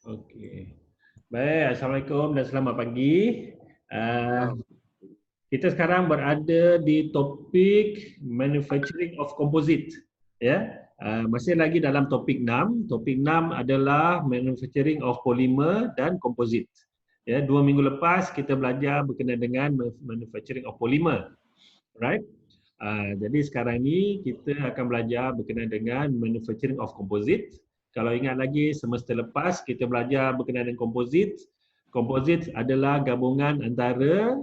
Okey. Baik, Assalamualaikum dan selamat pagi. Uh, kita sekarang berada di topik manufacturing of composite. Ya, masih lagi dalam topik 6. Topik 6 adalah manufacturing of polymer dan composite. Ya, 2 minggu lepas kita belajar berkenaan dengan manufacturing of polymer. Right? Jadi sekarang ni kita akan belajar berkenaan dengan manufacturing of composite. Kalau ingat lagi semester lepas kita belajar berkenaan dengan composite. Composite adalah gabungan antara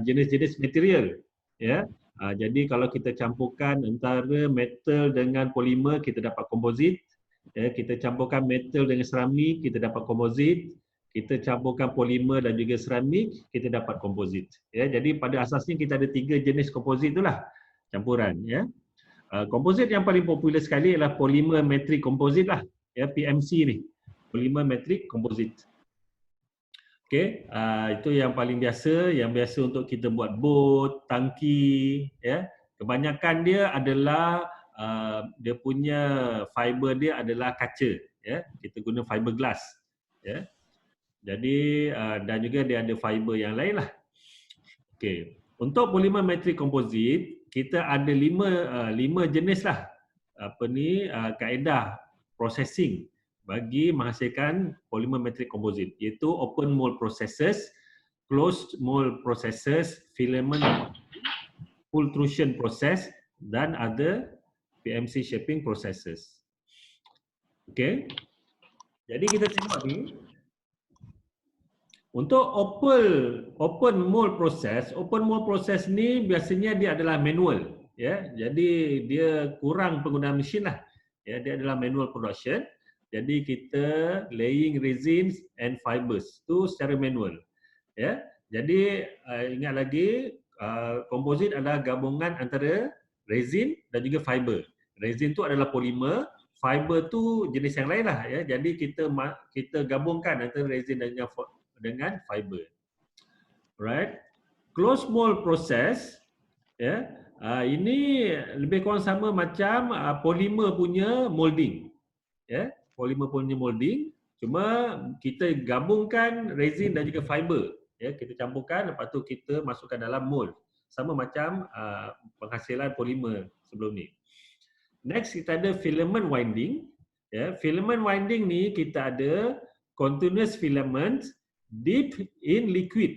jenis-jenis material. Ya. Jadi kalau kita campurkan antara metal dengan polimer kita dapat composite. Ya, kita campurkan metal dengan seramik kita dapat composite. Kita campurkan polimer dan juga seramik kita dapat composite. Ya, jadi pada asasnya kita ada 3 jenis composite itulah campuran, ya. Komposit yang paling popular sekali ialah polymer metric composite lah, ya, PMC ni, polymer metric composite. Okey, itu yang paling biasa, yang biasa untuk kita buat bot, tangki, ya. Kebanyakan dia adalah dia punya fiber dia adalah kaca, ya. Kita guna fiberglass, ya. Jadi dan juga dia ada fiber yang lain lah. Okey, untuk polymer metric composite kita ada 5 jenis lah kaedah processing bagi menghasilkan polymer metric composite, iaitu open mold processes, closed mold processes, filament pultrusion process dan ada PMC shaping processes. Okey. Jadi kita tengok ni untuk open mold process ni biasanya dia adalah manual, ya. Jadi dia kurang penggunaan mesin lah. Ya, dia adalah manual production. Jadi kita laying resins and fibers tu secara manual, ya. Jadi ingat lagi composite adalah gabungan antara resin dan juga fiber. Resin tu adalah polimer, fiber tu jenis yang lain lah, ya. Jadi kita gabungkan antara resin dan dengan fiber. Right? Closed mold process, ya. Ini lebih kurang sama macam polimer punya molding. Ya, polimer punya molding, cuma kita gabungkan resin dan juga fiber. Ya, kita campurkan, lepas tu kita masukkan dalam mold. Sama macam penghasilan polimer sebelum ni. Next kita ada filament winding. Ya, filament winding ni kita ada continuous filament deep in liquid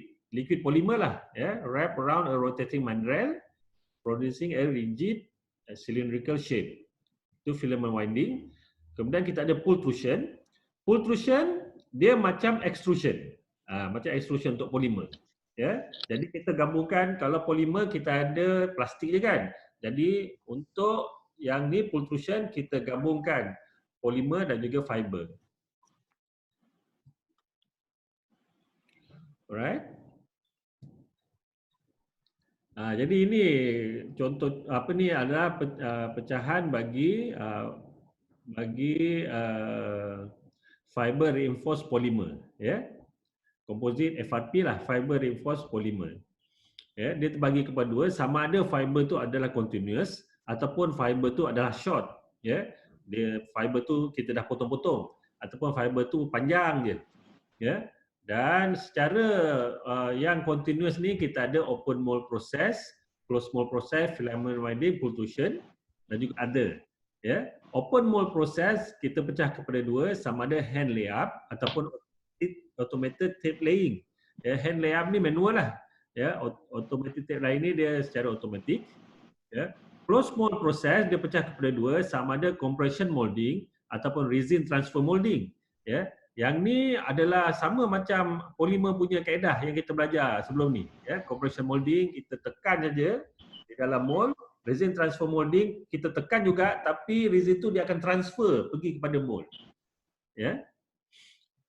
polymer lah, ya, wrap around a rotating mandrel producing a rigid cylindrical shape. Itu filament winding. Kemudian kita ada pultrusion. Pultrusion dia macam extrusion. Macam extrusion untuk polimer. Ya. Jadi kita gabungkan, kalau polimer kita ada plastik je kan. Jadi untuk yang ni pultrusion kita gabungkan polimer dan juga fiber. Alright. Jadi ini contoh apa ni adalah pecahan bagi fiber reinforced polymer, ya. Composite FRP lah, fiber reinforced polymer. Ya, dia terbagi kepada dua, sama ada fiber tu adalah continuous ataupun fiber tu adalah short, ya. Dia fiber tu kita dah potong-potong ataupun fiber tu panjang je, ya. Dan secara yang continuous ni kita ada open mold process, closed mold process, filament winding, pultrusion dan juga other. Ya, open mold process kita pecah kepada dua, sama ada hand layup ataupun automated tape laying. Ya, hand layup ni manual lah. Ya, automated tape laying ni dia secara automatik. Ya, closed mold process dia pecah kepada dua, sama ada compression molding ataupun resin transfer molding. Ya, yang ni adalah sama macam polimer punya kaedah yang kita belajar sebelum ni. Ya, compression molding kita tekan saja di dalam mold, resin transfer molding kita tekan juga, tapi resin tu dia akan transfer pergi kepada mold. Ya.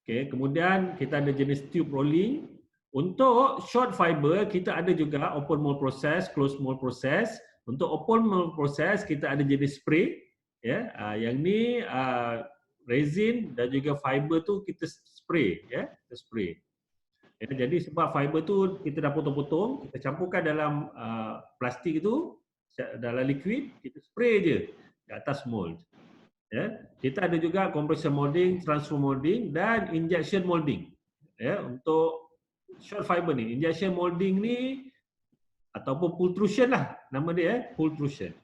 Okey, kemudian kita ada jenis tube rolling. Untuk short fiber kita ada juga open mold process, closed mold process. Untuk open mold process kita ada jenis spray. Ya, yang ni resin dan juga fiber tu kita spray, ya, kita spray. Ya, jadi sebab fiber tu kita dah potong-potong, kita campurkan dalam plastik itu, dalam liquid, kita spray je ke atas mold. Ya, kita ada juga compression molding, transfer molding dan injection molding. Ya, untuk short fiber ni, injection molding ni ataupun pultrusion lah nama dia, pultrusion.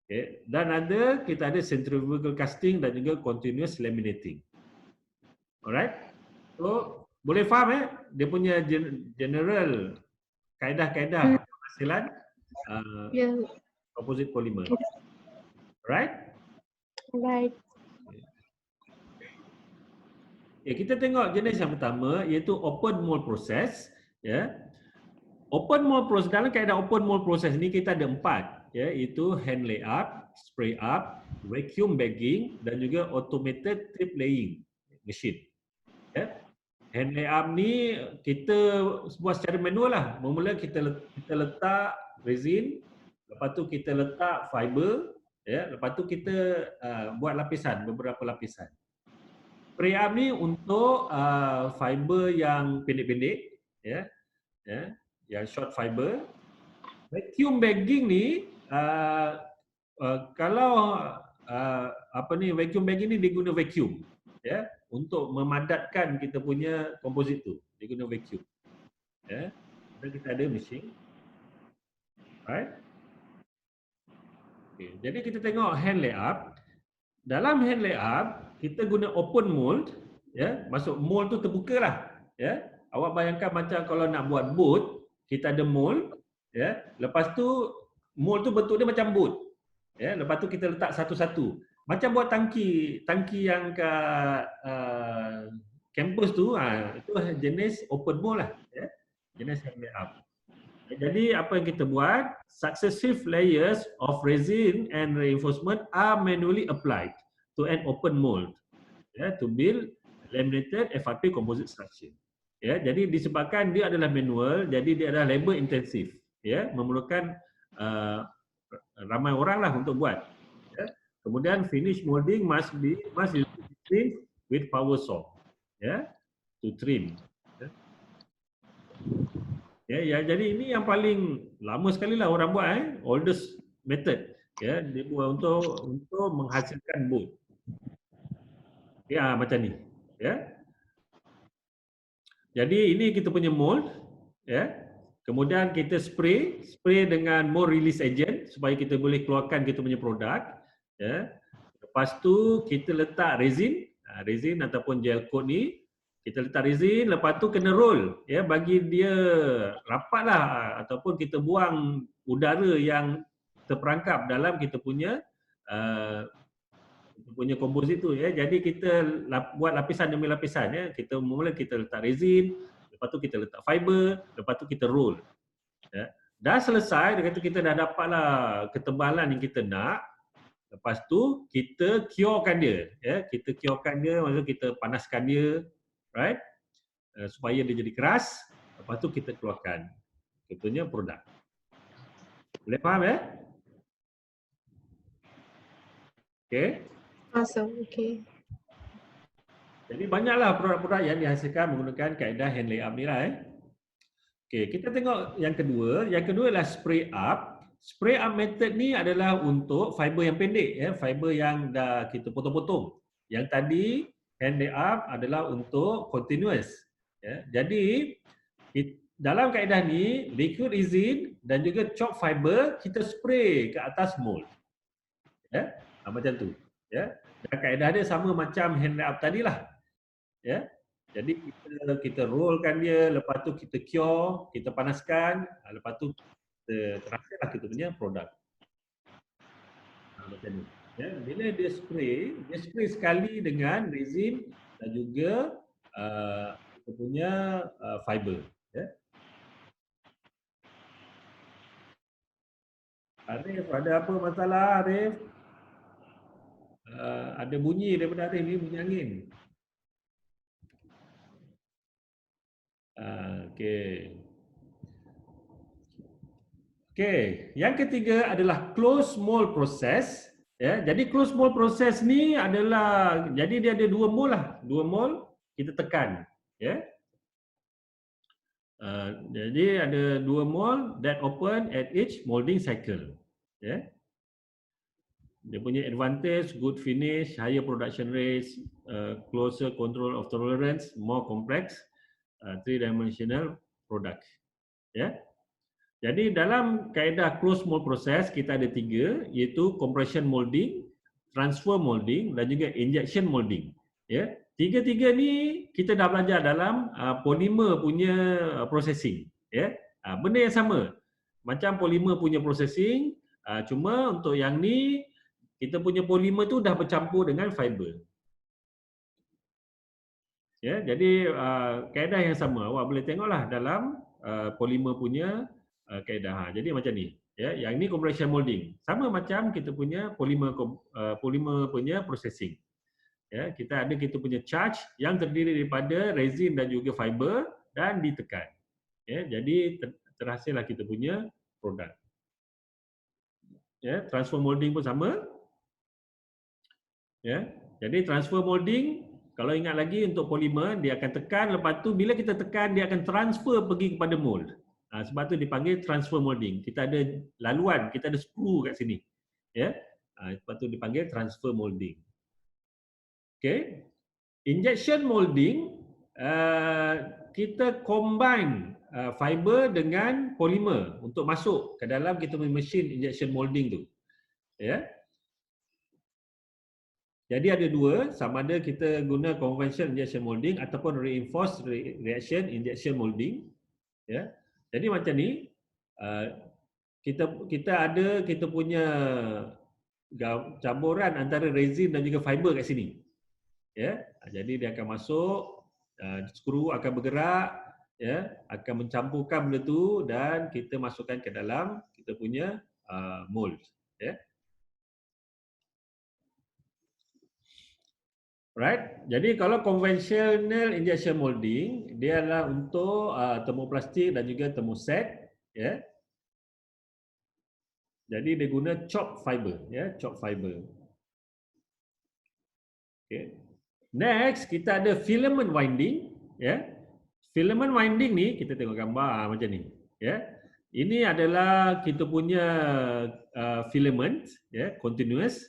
Okay. Dan kita ada centrifugal casting dan juga continuous laminating. Alright. So boleh faham dia punya general kaedah-kaedah penghasilan composite polymer. Alright. Right. Okay, kita tengok jenis yang pertama iaitu open mold process. Ya. Open mold process, dalam kaedah open mold process ni kita ada 4, ya, iaitu hand lay up, spray up, vacuum bagging dan juga automated trip laying machine. Ya. Hand lay up ni kita buat secara manual lah. Mula kita letak resin, lepas tu kita letak fiber, ya, lepas tu kita buat lapisan, beberapa lapisan. Spray up ni untuk fiber yang pendek-pendek, ya, ya, yang short fiber. Vacuum bagging ni kalau vacuum bagging ni dia guna vacuum, ya, untuk memadatkan kita punya komposit tu. Dia guna vacuum. Ya. Dan kita ada mesin. Right? Okay. Jadi kita tengok hand lay up. Dalam hand lay up kita guna open mold, ya. Masuk mold tu terbuka lah, ya. Awak bayangkan macam kalau nak buat boat, kita ada mold, ya. Lepas tu mold tu bentuk dia macam boat. Ya, lepas tu kita letak satu-satu. Macam buat tangki yang kat kampus tu, itu jenis open mold lah, ya. Jenis hand lay up. Jadi apa yang kita buat, successive layers of resin and reinforcement are manually applied to an open mold, ya, to build laminated FRP composite structure. Ya, jadi disebabkan dia adalah manual, jadi dia adalah labor intensive, ya, memerlukan ramai orang lah untuk buat. Ya. Kemudian finish molding must use with power saw, ya, to trim. Ya, jadi ini yang paling lama sekali lah orang buat, oldest method. Ya, dia buat untuk menghasilkan boat. Ya, macam ni. Ya. Jadi ini kita punya mold, ya. Kemudian kita spray dengan more release agent supaya kita boleh keluarkan kita punya produk. Ya. Lepas tu kita letak resin ataupun gel coat ni. Kita letak resin, lepas tu kena roll, ya, bagi dia rapatlah, ataupun kita buang udara yang terperangkap dalam kita punya komposit tu, ya. Jadi kita buat lapisan demi lapisan, ya. Mula kita letak resin, lepas tu kita letak fiber, lepas tu kita roll. Ya. Dah selesai, kita dah dapatlah ketebalan yang kita nak. Lepas tu kita curekan dia, ya. Kita curekan dia, maksudnya kita panaskan dia, right? Supaya dia jadi keras, lepas tu kita keluarkan kita punya produk. Boleh faham, ya? Okey. Awesome. Okay. Jadi banyaklah produk-produk yang dihasilkan menggunakan kaedah hand lay up ni lah. Okey, kita tengok yang kedua. Yang kedua adalah spray up. Spray up method ni adalah untuk fiber yang pendek, ya, fiber yang dah kita potong-potong. Yang tadi hand lay up adalah untuk continuous. Ya. Jadi dalam kaedah ni liquid resin dan juga chalk fiber kita spray ke atas mold. Ya, macam tu. Ya. Dan kaedah dia sama macam hand lay up tadilah. Ya. Jadi kita rollkan dia, lepas tu kita cure, kita panaskan, lepas tu kita terhasillah kita punya produk. Macam ni. Ya, bila dia spray sekali dengan resin dan juga kita punya fiber. Ya. Arif, ada apa masalah Arif? Ada bunyi daripada Arif ni, bunyi angin. Okey. Okey, yang ketiga adalah closed mold process. Ya, jadi closed mold process ni adalah, jadi dia ada dua mold lah, dua mold kita tekan. Ya. Jadi ada dua mold that open at each molding cycle. Ya. Dia punya advantage, good finish, higher production rates, closer control of tolerance, more complex, three-dimensional product. Ya. Jadi dalam kaedah closed mold process kita ada 3, iaitu compression molding, transfer molding dan juga injection molding. Ya. 3-3 ni kita dah belajar dalam polimer punya processing. Ya. Benda yang sama. Macam polimer punya processing, cuma untuk yang ni kita punya polimer tu dah bercampur dengan fiber. Ya, jadi kaedah yang sama awak boleh tengoklah dalam polimer punya kaedah. Jadi macam ni. Ya, yang ni compression molding. Sama macam kita punya polimer punya processing. Ya, kita punya charge yang terdiri daripada resin dan juga fiber dan ditekan. Ya, jadi terhasillah kita punya produk. Ya, transfer molding pun sama. Ya, jadi transfer molding, kalau ingat lagi untuk polimer, dia akan tekan, lepas tu bila kita tekan, dia akan transfer pergi kepada mold. Sebab tu dipanggil transfer molding. Kita ada laluan, kita ada screw kat sini. Ya, lepas tu dipanggil transfer molding. Okay. Injection molding, kita combine fiber dengan polimer untuk masuk ke dalam kita punya mesin injection molding tu. Ya. Jadi ada 2, sama ada kita guna conventional injection molding ataupun reinforced reaction injection molding. Ya. Jadi macam ni, kita punya campuran antara resin dan juga fiber kat sini. Ya. Jadi dia akan masuk, skru akan bergerak, ya, akan mencampurkan benda tu dan kita masukkan ke dalam kita punya mold. Ya. Right. Jadi kalau conventional injection molding, dia adalah untuk termoplastik dan juga termoset, ya. Jadi dia guna chopped fiber, ya, chopped fiber. Okay. Next kita ada filament winding, ya. Filament winding ni kita tengok gambar macam ni, ya. Ini adalah kita punya filament, ya, continuous.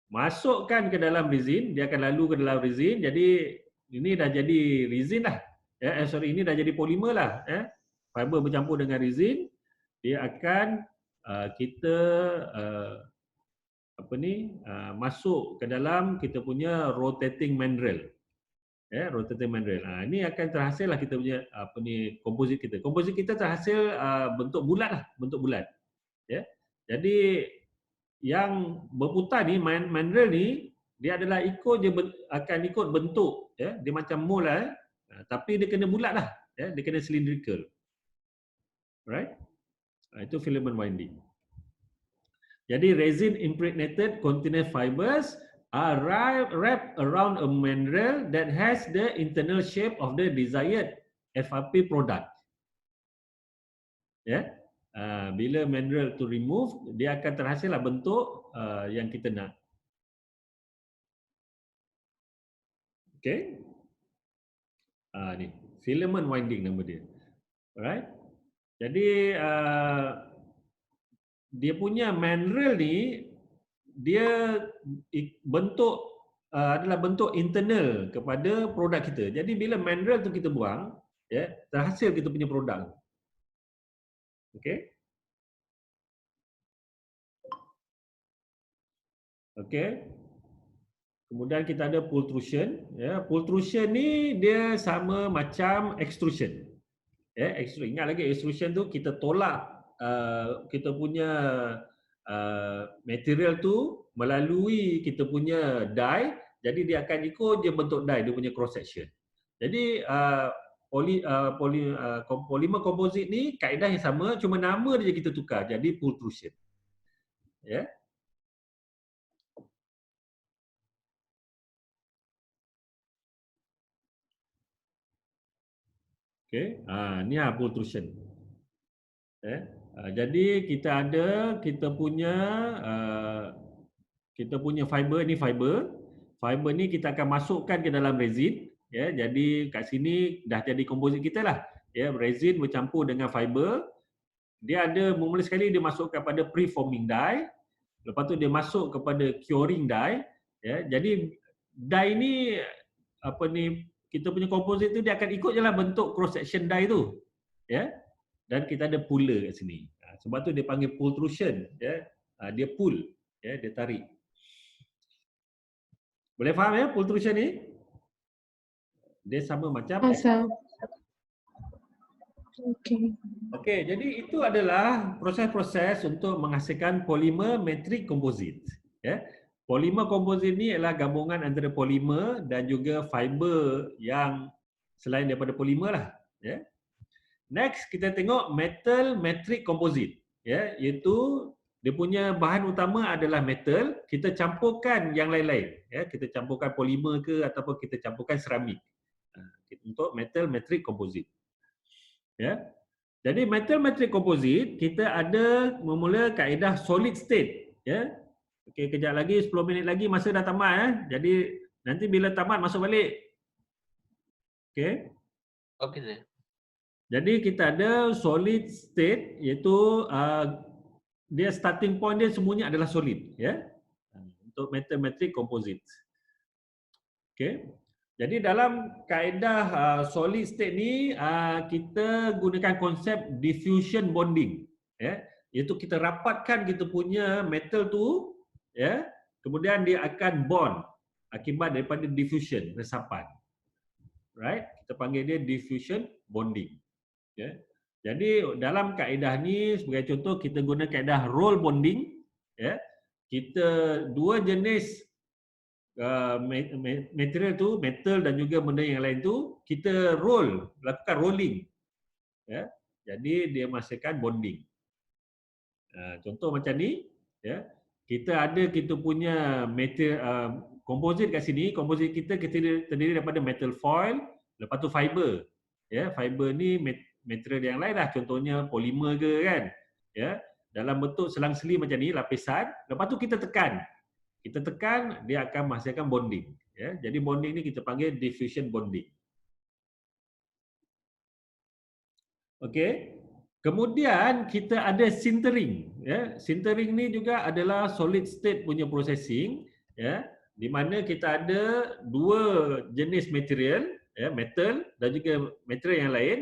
Masukkan ke dalam resin, dia akan lalu ke dalam resin. Jadi ini dah jadi resin dah. Ya, ini dah jadi polimer lah. Ya. Fiber bercampur dengan resin, dia akan masuk ke dalam kita punya rotating mandrel. Ya, rotating mandrel. Ini akan terhasil lah kita punya komposit kita. Komposit kita terhasil bentuk bulat lah, bentuk bulat. Ya. Jadi yang berputar ni, mandrel ni, dia adalah akan ikut bentuk, ya, dia macam mold lah, tapi dia kena bulat lah, ya, dia kena cylindrical. Right? Itu filament winding. Jadi resin impregnated continuous fibers are wrapped around a mandrel that has the internal shape of the desired FRP product. Ya. Bila mandrel to remove, dia akan terhasillah bentuk yang kita nak. Okay. Ni filament winding nama dia. Alright. Jadi dia punya mandrel ni, dia bentuk adalah bentuk internal kepada produk kita. Jadi bila mandrel tu kita buang, ya, terhasil kita punya produk. Okay. Okay. Kemudian kita ada pultrusion. Ya, pultrusion ni dia sama macam extrusion. Ya, extrusion. Ingat lagi extrusion tu kita tolak kita punya material tu melalui kita punya die. Jadi dia akan ikut je bentuk die, dia punya cross section. Jadi polimer komposit ni kaedah yang sama, cuma nama dia kita tukar jadi pultrusion. Ya. Okey, ni pultrusion. Jadi kita punya fiber ni fiber. Fiber ni kita akan masukkan ke dalam resin, ya. Jadi kat sini dah jadi komposit kita lah. Ya, resin bercampur dengan fiber. Dia ada mula sekali dia masukkan pada preforming die. Lepas tu dia masuk kepada curing die, ya. Jadi die ni apa ni, kita punya komposit tu dia akan ikut je lah bentuk cross section die tu, ya. Dan kita ada puller kat sini. Sebab tu dia panggil pultrusion, ya. Dia pull, ya, dia tarik. Boleh faham ya pultrusion ni? Dia sama macam Faham. Okey. Okey, jadi itu adalah proses-proses untuk menghasilkan polimer metrik komposit. Ya. Polimer komposit ni adalah gabungan antara polimer dan juga fiber yang selain daripada polimer lah. Ya. Next kita tengok metal metrik komposit. Ya, iaitu dia punya bahan utama adalah metal, kita campurkan yang lain-lain. Ya, kita campurkan polimer ke ataupun kita campurkan seramik. Untuk metal metrik komposit. Ya. Jadi metal metrik komposit kita ada memula kaedah solid state, ya. Okey, kejap lagi 10 minit lagi masa dah tamat ya. Jadi nanti bila tamat masuk balik. Okey. Okey sir. Jadi kita ada solid state iaitu dia starting point dia semuanya adalah solid, ya. Untuk metal metrik komposit. Okey. Jadi dalam kaedah solid state ni kita gunakan konsep diffusion bonding, ya. Iaitu kita rapatkan kita punya metal tu, ya. Kemudian dia akan bond akibat daripada diffusion, resapan. Right? Kita panggil dia diffusion bonding. Ya. Jadi dalam kaedah ni sebagai contoh kita guna kaedah roll bonding, ya. Kita dua jenis material tu, metal dan juga benda yang lain tu kita roll, lakukan rolling, ya. Jadi dia menghasilkan bonding. Contoh macam ni, ya. Kita ada kita punya material komposit kat sini. Komposit kita terdiri daripada metal foil, lepas tu fiber, ya. Fiber ni material yang lain lah, contohnya polimer ke kan, ya. Dalam bentuk selang-seli macam ni, lapisan. Lepas tu kita tekan. Kita tekan, dia akan menghasilkan bonding. Ya, jadi bonding ni kita panggil diffusion bonding. Okey. Kemudian kita ada sintering. Ya, sintering ni juga adalah solid state punya processing. Ya, di mana kita ada dua jenis material, ya, metal dan juga material yang lain.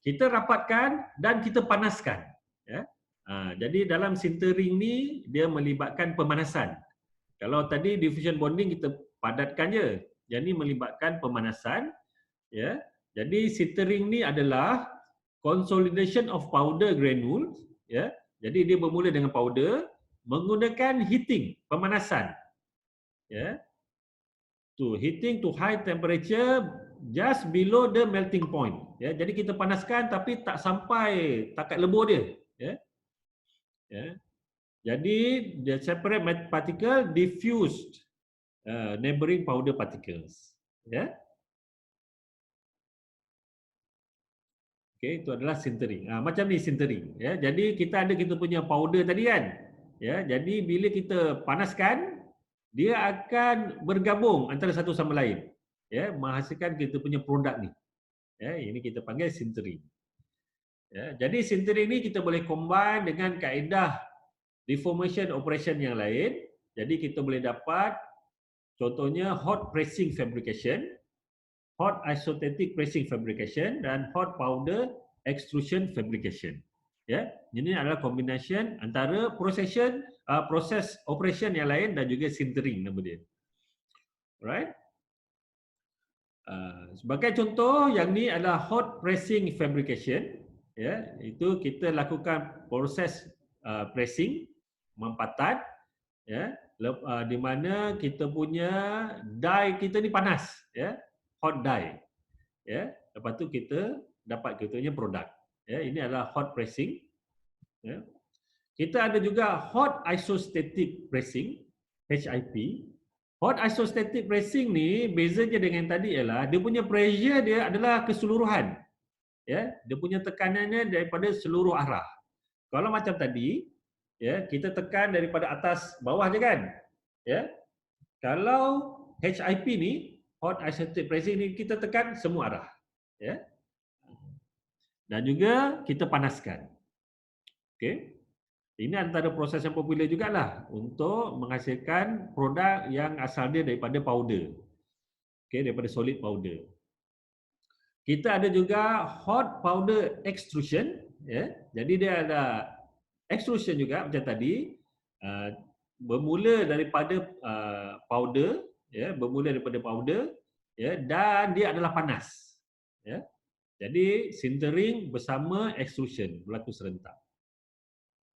Kita rapatkan dan kita panaskan. Ya. Jadi dalam sintering ni dia melibatkan pemanasan. Kalau tadi diffusion bonding kita padatkan je. Jadi melibatkan pemanasan, ya. Jadi sintering ni adalah consolidation of powder granules, ya. Jadi dia bermula dengan powder menggunakan heating, pemanasan. Ya. To heating to high temperature just below the melting point. Ya. Jadi kita panaskan tapi tak sampai takat lebur dia, ya. Ya. Jadi the separate particle diffused neighboring powder particles. Ya. Okey, itu adalah sintering. Macam ni sintering. Ya. Jadi kita ada kita punya powder tadi kan. Ya. Jadi bila kita panaskan, dia akan bergabung antara satu sama lain. Ya, menghasilkan kita punya produk ni. Ya, ini kita panggil sintering. Ya. Jadi sintering ni kita boleh combine dengan kaedah deformation operation yang lain. Jadi kita boleh dapat contohnya hot pressing fabrication, hot isostatic pressing fabrication dan hot powder extrusion fabrication. Ya, ini adalah combination antara proses operation yang lain dan juga sintering nama dia. Alright. Sebagai contoh yang ni adalah hot pressing fabrication. Ya, itu kita lakukan proses pressing mempatat, ya, di mana kita punya die kita ni panas, ya, hot die, ya. Lepas tu kita dapat kita punya produk, ya. Ini adalah hot pressing, ya. Kita ada juga hot isostatic pressing, HIP. Hot isostatic pressing ni bezanya dengan tadi ialah dia punya pressure dia adalah keseluruhan, ya. Dia punya tekanannya daripada seluruh arah. Kalau macam tadi, ya, kita tekan daripada atas bawah je kan, ya. Kalau HIP ni, hot isostatic pressing ni kita tekan semua arah, ya. Dan juga kita panaskan. Okey. Ini antara proses yang popular jugalah untuk menghasilkan produk yang asal dia daripada powder. Okey, daripada solid powder. Kita ada juga hot powder extrusion, ya. Jadi dia ada extrusion juga macam tadi, bermula daripada powder, ya, bermula daripada powder, ya, dan dia adalah panas, ya. Jadi sintering bersama extrusion berlaku serentak.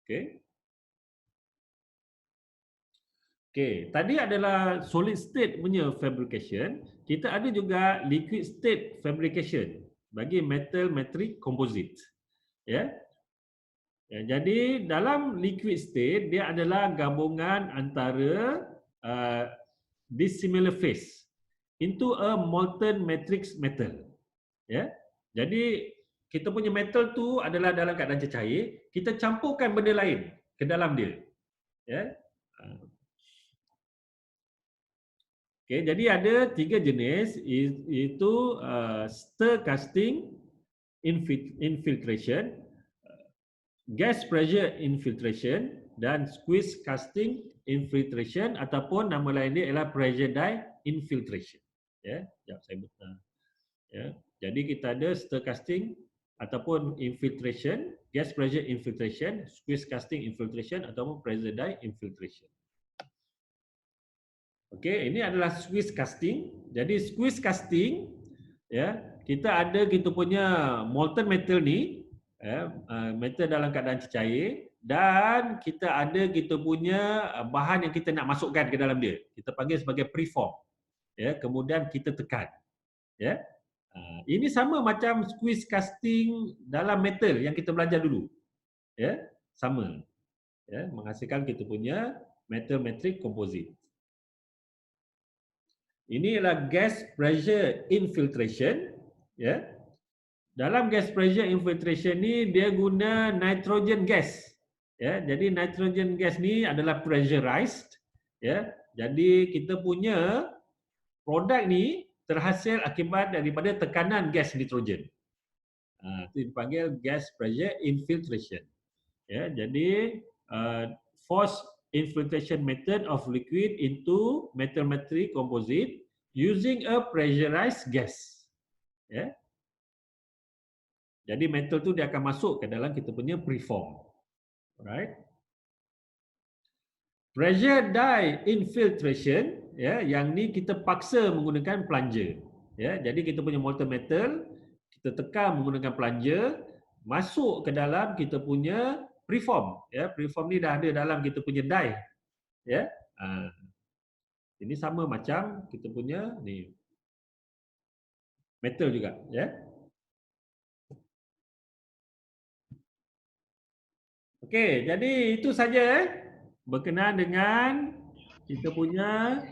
Okey. Okey, tadi adalah solid state punya fabrication. Kita ada juga liquid state fabrication bagi metal matrix composite. Ya. Ya, jadi dalam liquid state dia adalah gabungan antara dissimilar phase into a molten matrix metal. Ya. Jadi kita punya metal tu adalah dalam keadaan cecair, kita campurkan benda lain ke dalam dia. Ya. Okay, jadi ada 3 jenis, iaitu stir casting infiltration, gas pressure infiltration dan squeeze casting infiltration, ataupun nama lain dia ialah pressure die infiltration. Ya, jap saya buka. Ya, jadi kita ada stir casting ataupun infiltration, gas pressure infiltration, squeeze casting infiltration ataupun pressure die infiltration. Okey, ini adalah squeeze casting. Jadi squeeze casting, ya, kita ada kita punya molten metal ni, ya, metal dalam keadaan cecair, dan kita ada kita punya bahan yang kita nak masukkan ke dalam dia. Kita panggil sebagai preform. Ya, kemudian kita tekan. Ya. Ini sama macam squeeze casting dalam metal yang kita belajar dulu. Ya, sama. Ya, menghasilkan kita punya metal matrix composite. Ini adalah gas pressure infiltration, ya. Dalam gas pressure infiltration ni dia guna nitrogen gas. Ya, jadi nitrogen gas ni adalah pressurized, ya. Jadi kita punya produk ni terhasil akibat daripada tekanan gas nitrogen. Itu dipanggil gas pressure infiltration. Ya, jadi force infiltration method of liquid into metal matrix composite using a pressurized gas. Ya. Jadi metal tu dia akan masuk ke dalam kita punya preform. Alright. Pressure die infiltration, ya, yang ni kita paksa menggunakan plunger. Ya, jadi kita punya molten metal kita tekan menggunakan plunger masuk ke dalam kita punya preform. Ya, preform ni dah ada dalam kita punya die. Ya. Ini sama macam kita punya ni metal juga, ya. Okey, jadi itu saja berkenaan dengan kita punya